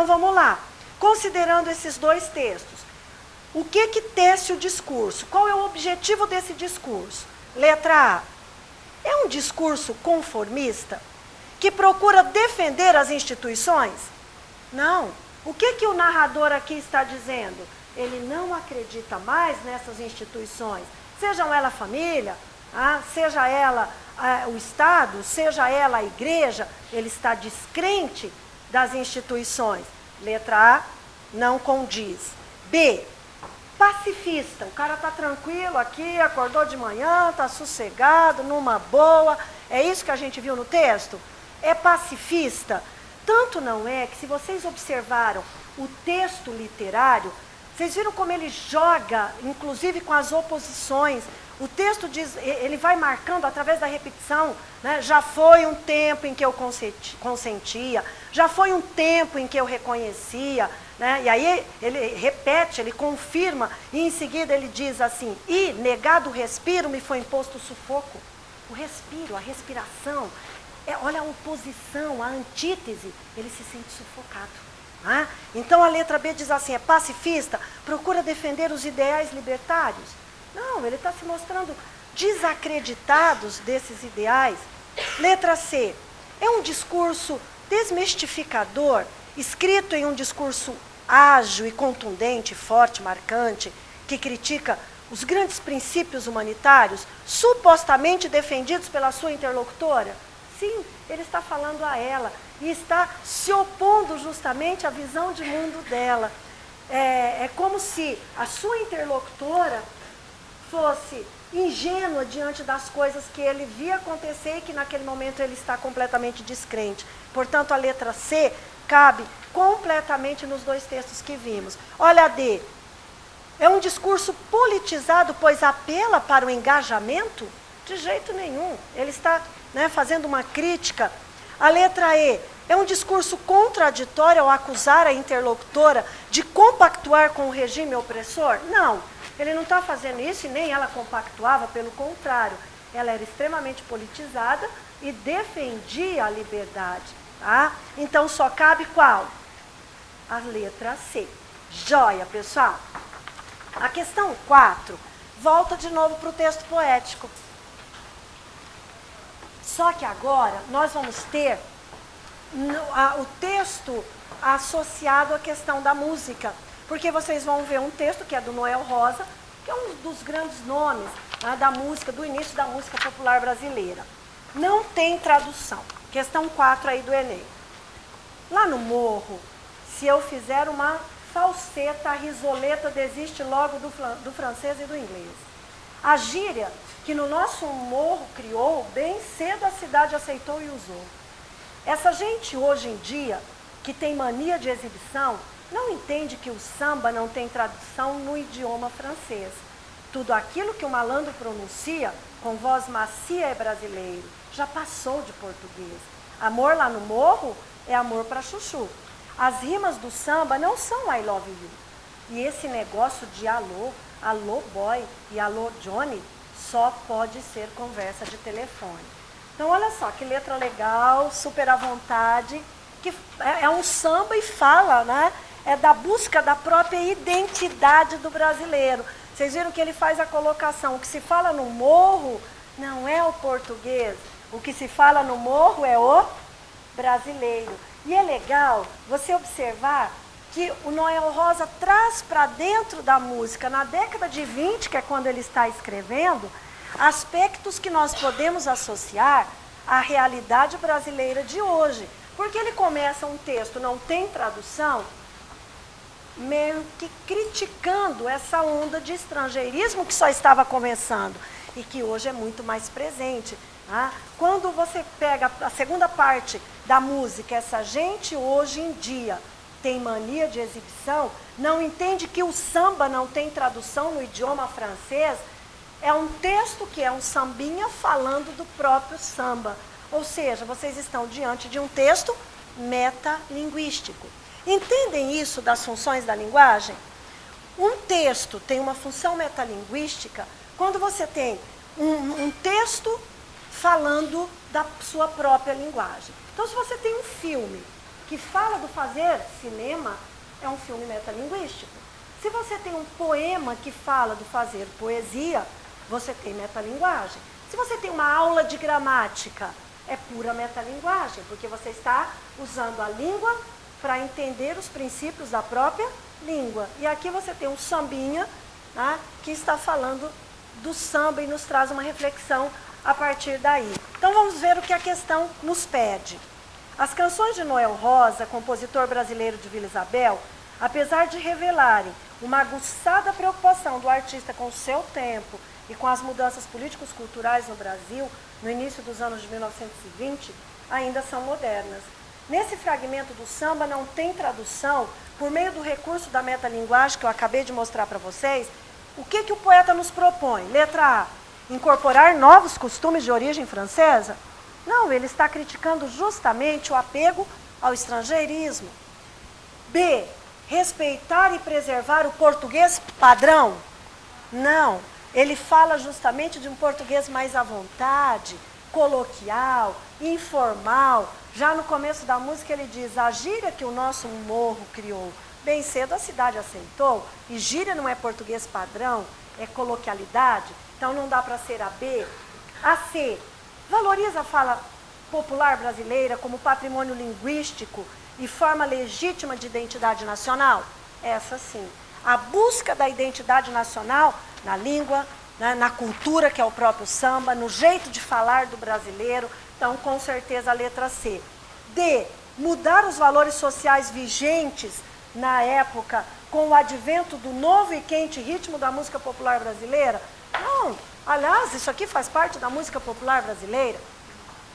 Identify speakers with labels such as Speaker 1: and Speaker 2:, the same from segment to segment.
Speaker 1: vamos lá. Considerando esses dois textos, o que tece o discurso? Qual é o objetivo desse discurso? Letra A. É um discurso conformista que procura defender as instituições? Não. O que o narrador aqui está dizendo? Ele não acredita mais nessas instituições, sejam ela a família, seja ela o Estado, seja ela a igreja, ele está descrente das instituições. Letra A, não condiz. B, pacifista. O cara está tranquilo aqui, acordou de manhã, está sossegado, numa boa. É isso que a gente viu no texto? É pacifista? Tanto não é que, se vocês observaram o texto literário, vocês viram como ele joga, inclusive com as oposições. O texto diz, ele vai marcando através da repetição, né? Já foi um tempo em que eu consentia, já foi um tempo em que eu reconhecia, né? E aí ele repete, ele confirma, e em seguida ele diz assim, e negado o respiro me foi imposto o sufoco. O respiro, a respiração, olha a oposição, a antítese, ele se sente sufocado. Então a letra B diz assim, é pacifista, procura defender os ideais libertários. Não, ele está se mostrando desacreditado desses ideais. Letra C, é um discurso desmistificador, escrito em um discurso ágil e contundente, forte, marcante, que critica os grandes princípios humanitários, supostamente defendidos pela sua interlocutora. Sim, ele está falando a ela e está se opondo justamente à visão de mundo dela. É como se a sua interlocutora fosse ingênua diante das coisas que ele via acontecer e que naquele momento ele está completamente descrente. Portanto, a letra C cabe completamente nos dois textos que vimos. Olha a D. É um discurso politizado, pois apela para o engajamento? De jeito nenhum. Ele está fazendo uma crítica. A letra E. É um discurso contraditório ao acusar a interlocutora de compactuar com o regime opressor? Não. Ele não está fazendo isso e nem ela compactuava, pelo contrário. Ela era extremamente politizada e defendia a liberdade. Então, só cabe qual? A letra C. Joia, pessoal. A questão 4 volta de novo para o texto poético. Só que agora nós vamos ter o texto associado à questão da música. Porque vocês vão ver um texto que é do Noel Rosa, que é um dos grandes nomes da música, do início da música popular brasileira. Não tem tradução. Questão 4 aí do Enem. Lá no morro, se eu fizer uma falseta, a risoleta desiste logo do francês e do inglês. A gíria que no nosso morro criou, bem cedo a cidade aceitou e usou. Essa gente hoje em dia, que tem mania de exibição, não entende que o samba não tem tradução no idioma francês. Tudo aquilo que o malandro pronuncia, com voz macia é brasileiro, já passou de português. Amor lá no morro é amor para chuchu. As rimas do samba não são I love you. E esse negócio de alô, alô boy e alô Johnny, só pode ser conversa de telefone. Então olha só, que letra legal, super à vontade, que é um samba e fala, é da busca da própria identidade do brasileiro. Vocês viram que ele faz a colocação, o que se fala no morro não é o português, o que se fala no morro é o brasileiro. E é legal você observar que o Noel Rosa traz para dentro da música, na década de 20, que é quando ele está escrevendo, aspectos que nós podemos associar à realidade brasileira de hoje. Porque ele começa um texto, não tem tradução, meio que criticando essa onda de estrangeirismo que só estava começando e que hoje é muito mais presente. Quando você pega a segunda parte da música, essa gente hoje em dia tem mania de exibição, não entende que o samba não tem tradução no idioma francês, é um texto que é um sambinha falando do próprio samba. Ou seja, vocês estão diante de um texto metalinguístico. Entendem isso das funções da linguagem? Um texto tem uma função metalinguística quando você tem um texto falando da sua própria linguagem. Então, se você tem um filme que fala do fazer cinema, é um filme metalinguístico. Se você tem um poema que fala do fazer poesia, você tem metalinguagem. Se você tem uma aula de gramática, é pura metalinguagem, porque você está usando a língua para entender os princípios da própria língua. E aqui você tem um sambinha, né, que está falando do samba e nos traz uma reflexão a partir daí. Então vamos ver o que a questão nos pede. As canções de Noel Rosa, compositor brasileiro de Vila Isabel, apesar de revelarem uma aguçada preocupação do artista com o seu tempo e com as mudanças políticos culturais no Brasil, no início dos anos de 1920, ainda são modernas. Nesse fragmento do samba não tem tradução, por meio do recurso da metalinguagem que eu acabei de mostrar para vocês, o que o poeta nos propõe? Letra A, incorporar novos costumes de origem francesa? Não, ele está criticando justamente o apego ao estrangeirismo. B, respeitar e preservar o português padrão? Não, ele fala justamente de um português mais à vontade, coloquial, informal. Já no começo da música ele diz, a gíria que o nosso morro criou, bem cedo a cidade aceitou, e gíria não é português padrão, é coloquialidade, então não dá para ser a B. A C, valoriza a fala popular brasileira como patrimônio linguístico e forma legítima de identidade nacional? Essa sim. A busca da identidade nacional na língua, né, na cultura, que é o próprio samba, no jeito de falar do brasileiro, então com certeza a letra C. D, mudar os valores sociais vigentes na época com o advento do novo e quente ritmo da música popular brasileira? Não, aliás, isso aqui faz parte da música popular brasileira.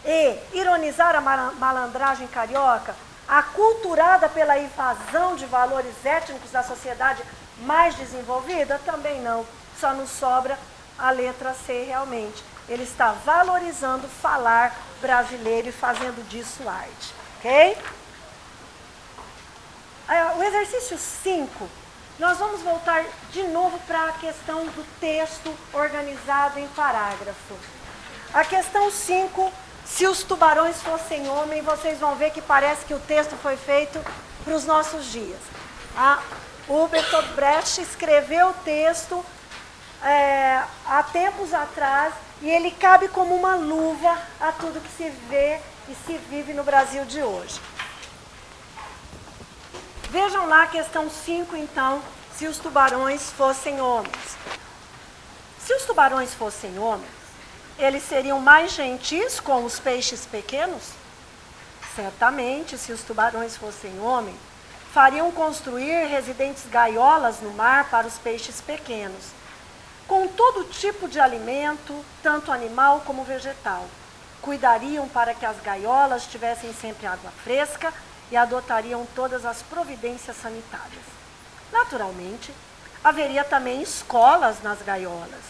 Speaker 1: E, ironizar a malandragem carioca, aculturada pela invasão de valores étnicos da sociedade mais desenvolvida? Também não, só nos sobra a letra C realmente. Ele está valorizando falar brasileiro e fazendo disso arte, ok? O exercício 5, nós vamos voltar de novo para a questão do texto organizado em parágrafo. A questão 5, se os tubarões fossem homem, vocês vão ver que parece que o texto foi feito para os nossos dias. O Bertolt Brecht escreveu o texto há tempos atrás e ele cabe como uma luva a tudo que se vê e se vive no Brasil de hoje. Vejam lá a questão 5, então, se os tubarões fossem homens. Se os tubarões fossem homens, eles seriam mais gentis com os peixes pequenos? Certamente, se os tubarões fossem homens, fariam construir residentes gaiolas no mar para os peixes pequenos, com todo tipo de alimento, tanto animal como vegetal. Cuidariam para que as gaiolas tivessem sempre água fresca e adotariam todas as providências sanitárias. Naturalmente, haveria também escolas nas gaiolas.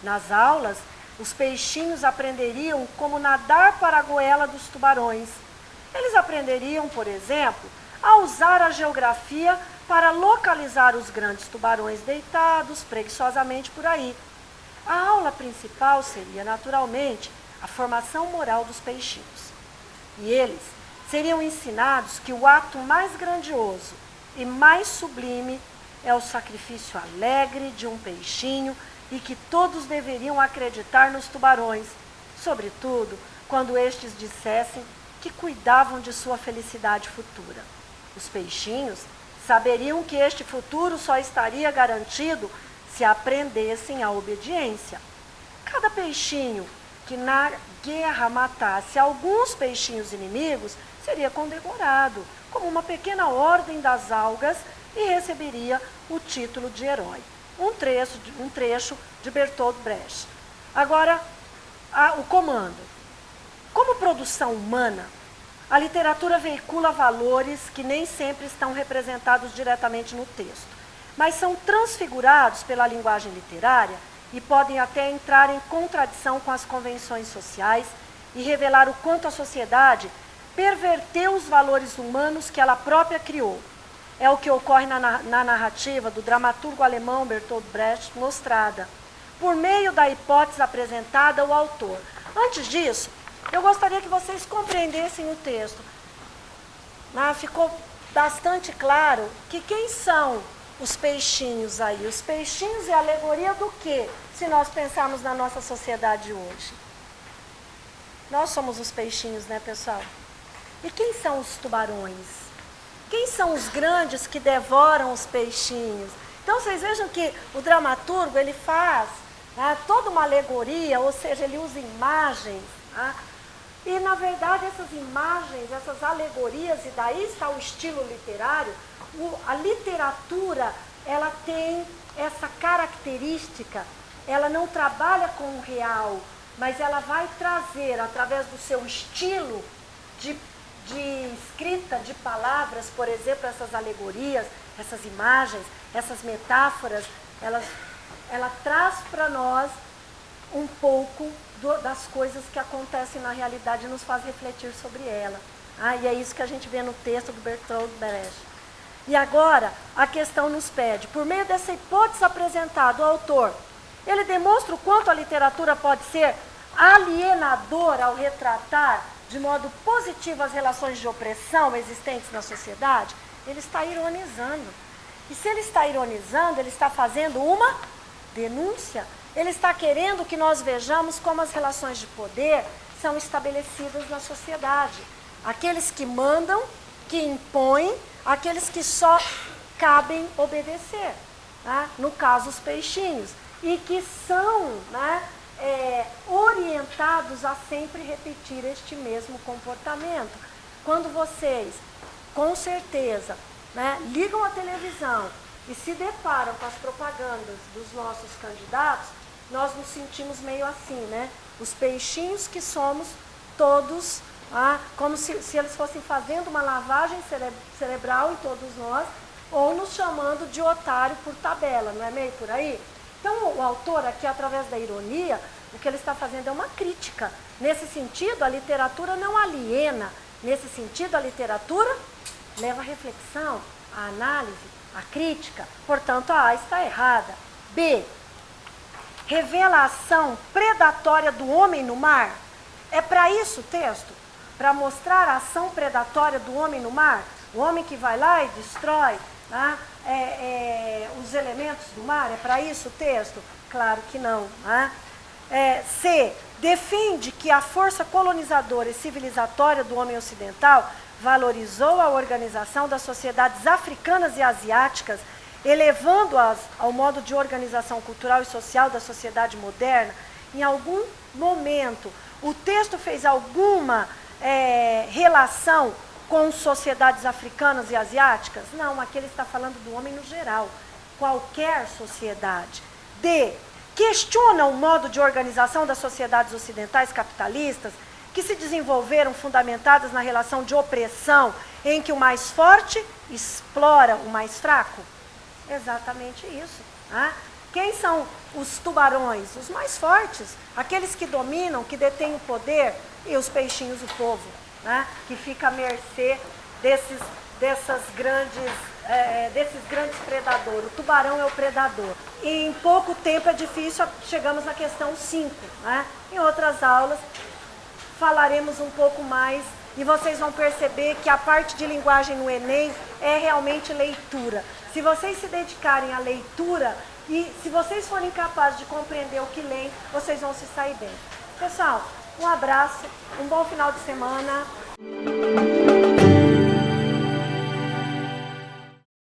Speaker 1: Nas aulas, os peixinhos aprenderiam como nadar para a goela dos tubarões. Eles aprenderiam, por exemplo, a usar a geografia para localizar os grandes tubarões deitados preguiçosamente por aí. A aula principal seria, naturalmente, a formação moral dos peixinhos. E eles seriam ensinados que o ato mais grandioso e mais sublime é o sacrifício alegre de um peixinho e que todos deveriam acreditar nos tubarões, sobretudo quando estes dissessem que cuidavam de sua felicidade futura. Os peixinhos saberiam que este futuro só estaria garantido se aprendessem a obediência. Cada peixinho que na guerra matasse alguns peixinhos inimigos seria condecorado como uma pequena ordem das algas e receberia o título de herói. Um trecho de Bertolt Brecht. Agora, o comando. Como produção humana, a literatura veicula valores que nem sempre estão representados diretamente no texto, mas são transfigurados pela linguagem literária e podem até entrar em contradição com as convenções sociais e revelar o quanto a sociedade perverteu os valores humanos que ela própria criou. É o que ocorre na narrativa do dramaturgo alemão Bertolt Brecht, mostrada por meio da hipótese apresentada ao autor. Antes disso, eu gostaria que vocês compreendessem o texto. né, ficou bastante claro que quem são os peixinhos aí? Os peixinhos é alegoria do quê, se nós pensarmos na nossa sociedade hoje? Nós somos os peixinhos, né, pessoal? E quem são os tubarões? Quem são os grandes que devoram os peixinhos? Então, vocês vejam que o dramaturgo, ele faz, né, toda uma alegoria, ou seja, ele usa imagens, né, e, na verdade, essas imagens, essas alegorias, e daí está o estilo literário, a literatura, ela tem essa característica, ela não trabalha com o real, mas ela vai trazer, através do seu estilo de escrita de palavras, por exemplo, essas alegorias, essas imagens, essas metáforas, ela traz para nós um pouco das coisas que acontecem na realidade e nos faz refletir sobre ela. E é isso que a gente vê no texto do Bertolt Brecht. E agora, a questão nos pede, por meio dessa hipótese apresentada, o autor, ele demonstra o quanto a literatura pode ser alienadora ao retratar de modo positivo as relações de opressão existentes na sociedade. Ele está ironizando. E se ele está ironizando, ele está fazendo uma denúncia. Ele está querendo que nós vejamos como as relações de poder são estabelecidas na sociedade. Aqueles que mandam, que impõem, aqueles que só cabem obedecer. Né? No caso, os peixinhos. E que são, né, orientados a sempre repetir este mesmo comportamento. Quando vocês, com certeza, né, ligam a televisão e se deparam com as propagandas dos nossos candidatos, nós nos sentimos meio assim, né? Os peixinhos que somos todos, como se eles fossem fazendo uma lavagem cerebral em todos nós, ou nos chamando de otário por tabela, não é meio por aí? Então, o autor aqui, através da ironia, o que ele está fazendo é uma crítica. Nesse sentido, a literatura não aliena. Nesse sentido, a literatura leva a reflexão, a análise, a crítica. Portanto, a A está errada. B. Revela a ação predatória do homem no mar. É para isso o texto? Para mostrar a ação predatória do homem no mar? O homem que vai lá e destrói, né, os elementos do mar? É para isso o texto? Claro que não. Né? C. Defende que a força colonizadora e civilizatória do homem ocidental valorizou a organização das sociedades africanas e asiáticas, elevando-as ao modo de organização cultural e social da sociedade moderna. Em algum momento, o texto fez alguma relação com sociedades africanas e asiáticas? Não, aqui ele está falando do homem no geral, qualquer sociedade. D. Questiona o modo de organização das sociedades ocidentais capitalistas que se desenvolveram fundamentadas na relação de opressão em que o mais forte explora o mais fraco? Exatamente isso. Né? Quem são os tubarões? Os mais fortes, aqueles que dominam, que detêm o poder, e os peixinhos, o povo, né? Que fica à mercê desses grandes predadores. O tubarão é o predador. E em pouco tempo é difícil, chegamos na questão 5. Né? Em outras aulas falaremos um pouco mais e vocês vão perceber que a parte de linguagem no Enem é realmente leitura. Se vocês se dedicarem à leitura e se vocês forem capazes de compreender o que leem, vocês vão se sair bem. Pessoal, um abraço, um bom final de semana.